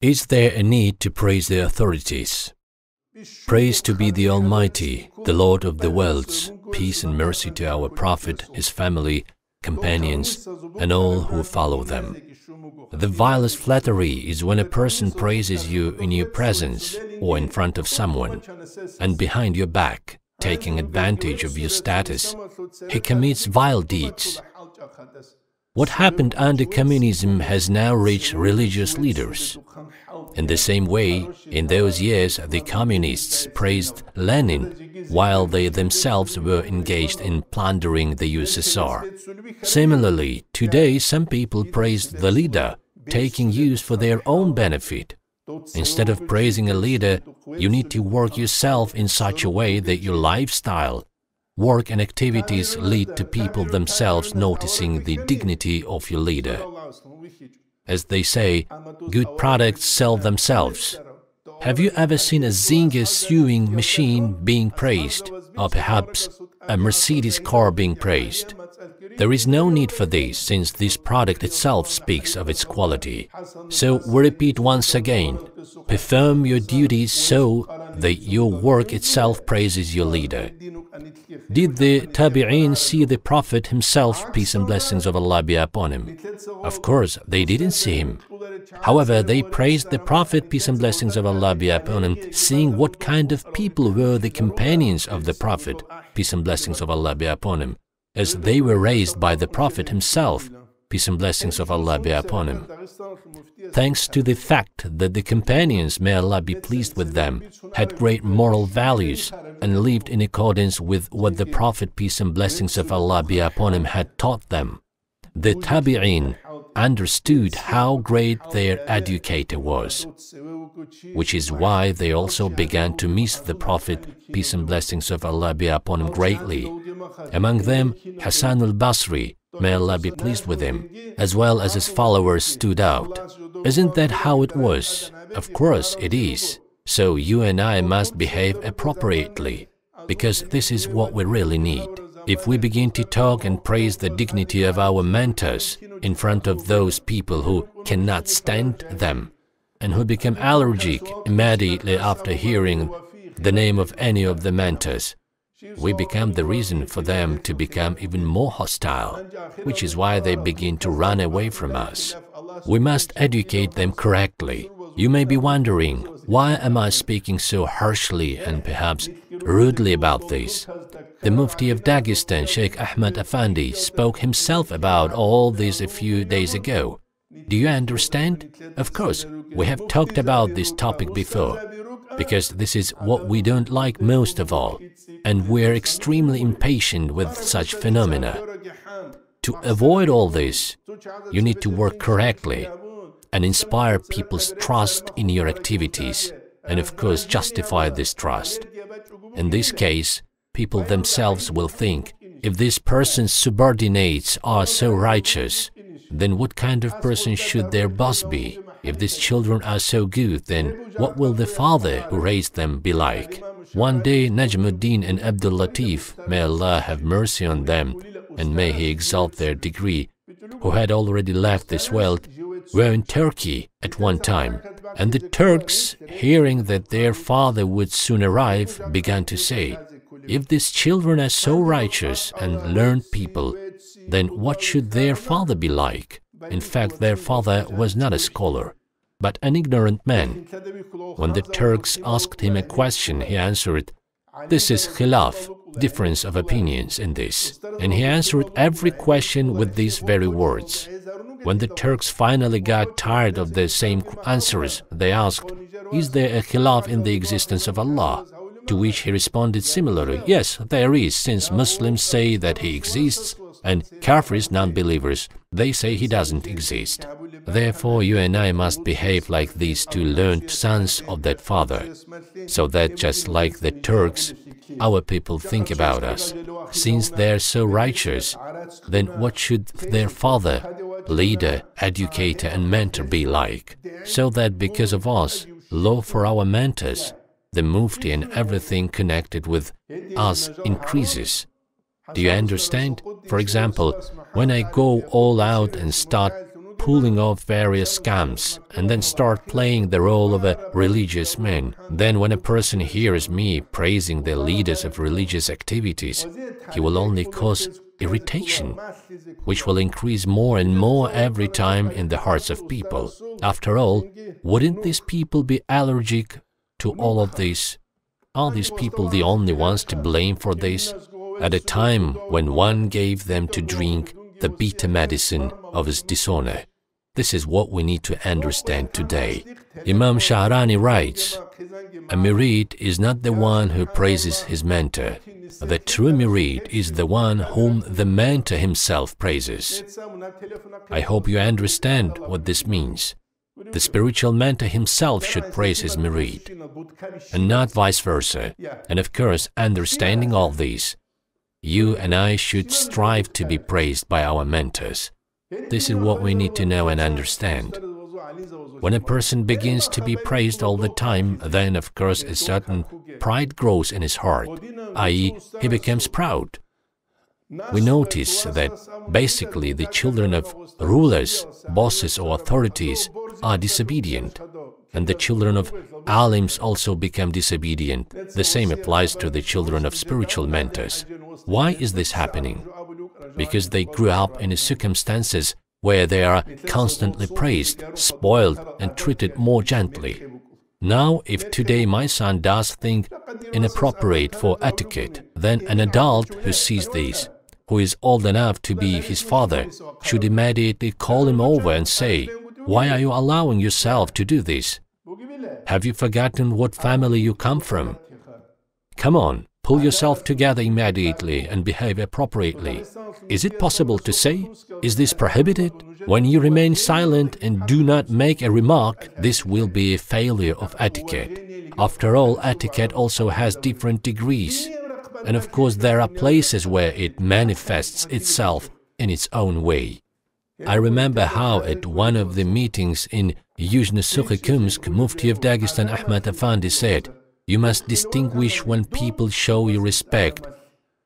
Is there a need to praise the authorities? Praise to be the Almighty, the Lord of the worlds, peace and mercy to our Prophet, his family, companions, and all who follow them. The vilest flattery is when a person praises you in your presence or in front of someone, and behind your back, taking advantage of your status, he commits vile deeds. What happened under communism has now reached religious leaders. In the same way, in those years, the communists praised Lenin, while they themselves were engaged in plundering the USSR. Similarly, today some people praised the leader, taking use for their own benefit. Instead of praising a leader, you need to work yourself in such a way that your lifestyle, work and activities lead to people themselves noticing the dignity of your leader. As they say, good products sell themselves. Have you ever seen a Zinger sewing machine being praised, or perhaps a Mercedes car being praised? There is no need for this, since this product itself speaks of its quality. So we repeat once again, perform your duties so that your work itself praises your leader. Did the Tabi'in see the Prophet himself, peace and blessings of Allah be upon him? Of course, they didn't see him. However, they praised the Prophet, peace and blessings of Allah be upon him, seeing what kind of people were the companions of the Prophet, peace and blessings of Allah be upon him, as they were raised by the Prophet himself, peace and blessings of Allah be upon him. Thanks to the fact that the companions, may Allah be pleased with them, had great moral values and lived in accordance with what the Prophet, peace and blessings of Allah be upon him, had taught them, the Tabi'in understood how great their educator was, which is why they also began to miss the Prophet, peace and blessings of Allah be upon him, greatly. Among them, Hassan al-Basri, may Allah be pleased with him, as well as his followers, stood out. Isn't that how it was? Of course it is. So you and I must behave appropriately, because this is what we really need. If we begin to talk and praise the dignity of our mentors in front of those people who cannot stand them, and who become allergic immediately after hearing the name of any of the mentors, we become the reason for them to become even more hostile, which is why they begin to run away from us. We must educate them correctly. You may be wondering, why am I speaking so harshly and perhaps rudely about this? The Mufti of Dagestan, Sheikh Ahmad Effendi, spoke himself about all this a few days ago. Do you understand? Of course, we have talked about this topic before, because this is what we don't like most of all, and we're extremely impatient with such phenomena. To avoid all this, you need to work correctly and inspire people's trust in your activities, and of course justify this trust. In this case, people themselves will think, if this person's subordinates are so righteous, then what kind of person should their boss be? If these children are so good, then what will the father who raised them be like? One day, Najmuddin and Abdul Latif, may Allah have mercy on them, and may He exalt their degree, who had already left this world, were in Turkey at one time, and the Turks, hearing that their father would soon arrive, began to say, if these children are so righteous and learned people, then what should their father be like? In fact, their father was not a scholar, but an ignorant man. When the Turks asked him a question, he answered, this is khilaf, difference of opinions in this. And he answered every question with these very words. When the Turks finally got tired of the same answers, they asked, is there a khilaf in the existence of Allah? To which he responded similarly, yes, there is, since Muslims say that He exists, and Kafirs, non-believers, they say He doesn't exist. Therefore, you and I must behave like these two learned sons of that father, so that just like the Turks, our people think about us. Since they're so righteous, then what should their father, leader, educator and mentor be like? So that because of us, law for our mentors, the Mufti and everything connected with us increases. Do you understand? For example, when I go all out and start pulling off various scams and then start playing the role of a religious man. Then when a person hears me praising the leaders of religious activities, he will only cause irritation, which will increase more and more every time in the hearts of people. After all, wouldn't these people be allergic to all of this? Are these people the only ones to blame for this? At a time when one gave them to drink the bitter medicine of his dishonor. This is what we need to understand today. Imam Shahrani writes, "A murid is not the one who praises his mentor. The true murid is the one whom the mentor himself praises." I hope you understand what this means. The spiritual mentor himself should praise his murid, and not vice versa. And of course, understanding all this, you and I should strive to be praised by our mentors. This is what we need to know and understand. When a person begins to be praised all the time, then of course a certain pride grows in his heart, i.e., he becomes proud. We notice that basically the children of rulers, bosses or authorities are disobedient, and the children of alims also become disobedient. The same applies to the children of spiritual mentors. Why is this happening? Because they grew up in circumstances where they are constantly praised, spoiled, and treated more gently. Now, if today my son does things inappropriate for etiquette, then an adult who sees this, who is old enough to be his father, should immediately call him over and say, "Why are you allowing yourself to do this? Have you forgotten what family you come from? Come on, pull yourself together immediately and behave appropriately." Is it possible to say? Is this prohibited? When you remain silent and do not make a remark, this will be a failure of etiquette. After all, etiquette also has different degrees. And of course, there are places where it manifests itself in its own way. I remember how at one of the meetings in Yuzhno-Sukhikumsk, Mufti of Dagestan Ahmad Afandi said, "You must distinguish when people show you respect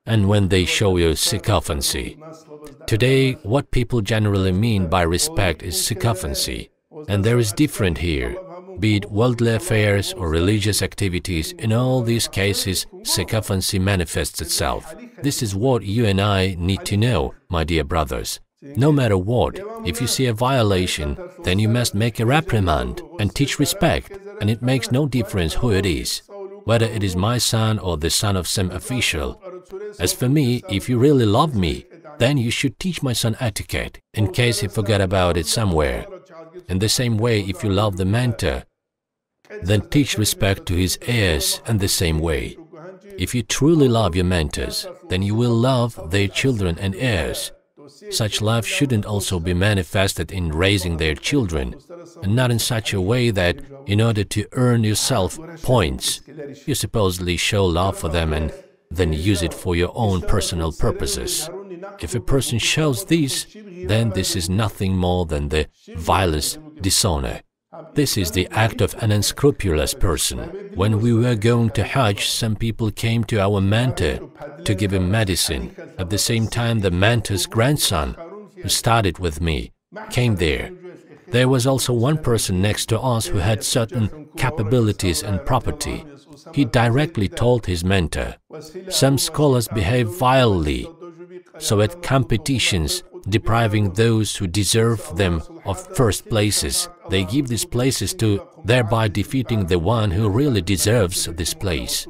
and when they show you sycophancy." Today, what people generally mean by respect is sycophancy, and there is different here. Be it worldly affairs or religious activities, in all these cases, sycophancy manifests itself. This is what you and I need to know, my dear brothers. No matter what, if you see a violation, then you must make a reprimand and teach respect, and it makes no difference who it is, whether it is my son or the son of some official. As for me, if you really love me, then you should teach my son etiquette, in case he forgot about it somewhere. In the same way, if you love the mentor, then teach respect to his heirs in the same way. If you truly love your mentors, then you will love their children and heirs. Such love shouldn't also be manifested in raising their children, and not in such a way that, in order to earn yourself points, you supposedly show love for them and then use it for your own personal purposes. If a person shows this, then this is nothing more than the vilest dishonor. This is the act of an unscrupulous person. When we were going to Hajj, some people came to our mentor to give him medicine. At the same time, the mentor's grandson, who studied with me, came there. There was also one person next to us who had certain capabilities and property. He directly told his mentor, "Some scholars behave vilely, so at competitions, depriving those who deserve them of first places, they give these places to, thereby defeating the one who really deserves this place."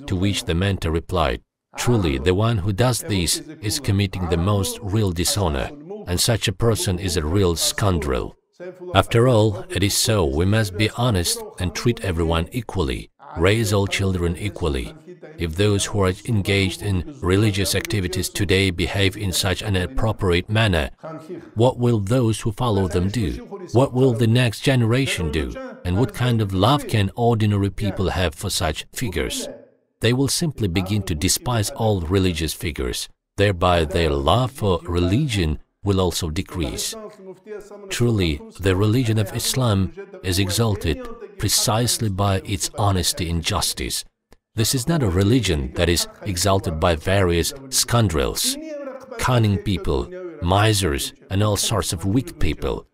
To which the mentor replied, "Truly, the one who does this is committing the most real dishonor, and such a person is a real scoundrel." After all, it is so, we must be honest and treat everyone equally, raise all children equally. If those who are engaged in religious activities today behave in such an inappropriate manner, what will those who follow them do? What will the next generation do? And what kind of love can ordinary people have for such figures? They will simply begin to despise all religious figures. Thereby their love for religion will also decrease. Truly, the religion of Islam is exalted precisely by its honesty and justice. This is not a religion that is exalted by various scoundrels, cunning people, misers, and all sorts of weak people.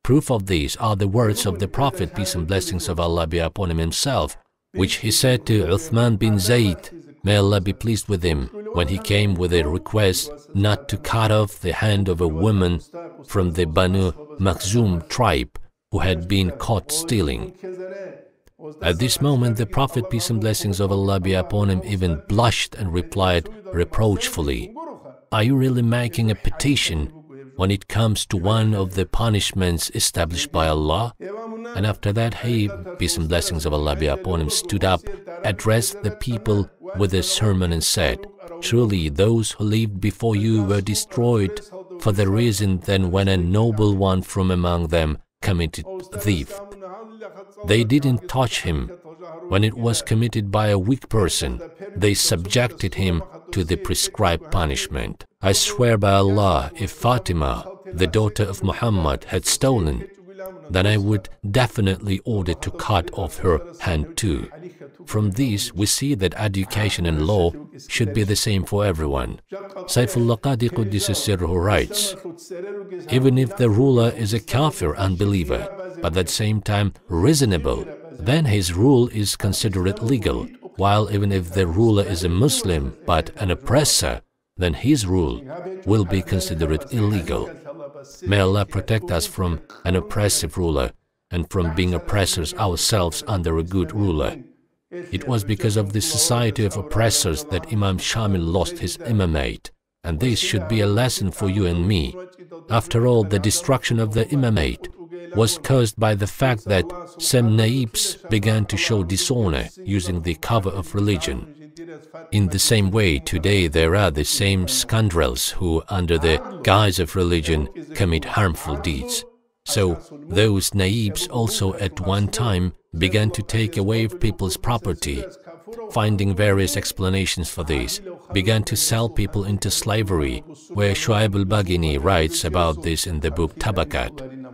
Proof of these are the words of the Prophet, peace and blessings of Allah be upon him himself, which he said to Uthman bin Zayd, may Allah be pleased with him, when he came with a request not to cut off the hand of a woman from the Banu Makhzum tribe who had been caught stealing. At this moment, the Prophet, peace and blessings of Allah be upon him, even blushed and replied reproachfully, are you really making a petition when it comes to one of the punishments established by Allah? And after that, he, peace and blessings of Allah be upon him, stood up, addressed the people with a sermon and said, truly those who lived before you were destroyed for the reason that when a noble one from among them committed theft, they didn't touch him. When it was committed by a weak person, they subjected him to the prescribed punishment. I swear by Allah, if Fatima, the daughter of Muhammad, had stolen, then I would definitely order to cut off her hand too. From these, we see that education and law should be the same for everyone. Saifullah Qadi Quddis Sirruhu writes, even if the ruler is a kafir unbeliever, but at the same time reasonable, then his rule is considered legal, while even if the ruler is a Muslim but an oppressor, then his rule will be considered illegal. May Allah protect us from an oppressive ruler and from being oppressors ourselves under a good ruler. It was because of this society of oppressors that Imam Shamil lost his imamate, and this should be a lesson for you and me. After all, the destruction of the imamate was caused by the fact that some naibs began to show dishonor using the cover of religion. In the same way, today there are the same scoundrels who, under the guise of religion, commit harmful deeds. So, those naibs also at one time began to take away people's property. Finding various explanations for this, began to sell people into slavery, where Shu'aib al-Baghini writes about this in the book Tabakat.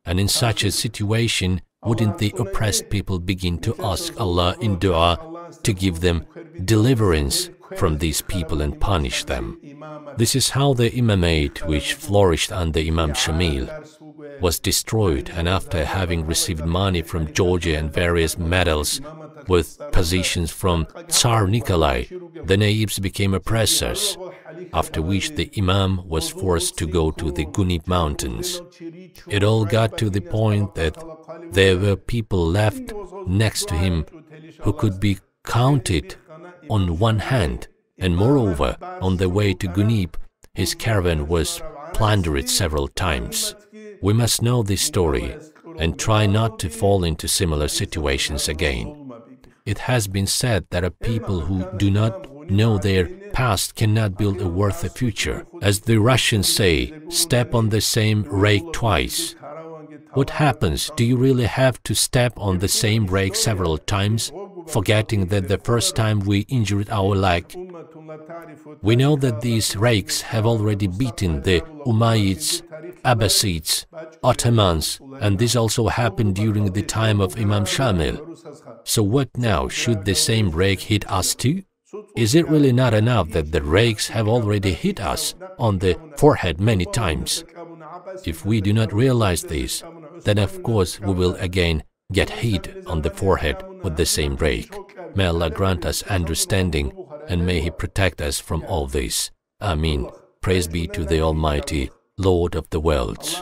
And in such a situation, wouldn't the oppressed people begin to ask Allah in dua to give them deliverance from these people and punish them? This is how the imamate, which flourished under Imam Shamil, was destroyed, and after having received money from Georgia and various medals with positions from Tsar Nikolai, the naibs became oppressors, after which the Imam was forced to go to the Gunib mountains. It all got to the point that there were people left next to him who could be counted on one hand, and moreover, on the way to Gunib, his caravan was plundered several times. We must know this story and try not to fall into similar situations again. It has been said that a people who do not know their past cannot build a worthy future. As the Russians say, step on the same rake twice. What happens? Do you really have to step on the same rake several times, forgetting that the first time we injured our leg? We know that these rakes have already beaten the Umayyads, Abbasids, Ottomans, and this also happened during the time of Imam Shamil. So what now? Should the same rake hit us too? Is it really not enough that the rakes have already hit us on the forehead many times? If we do not realize this, then of course we will again get hit on the forehead with the same rake. May Allah grant us understanding, and may He protect us from all this. Ameen. Praise be to the Almighty, Lord of the worlds.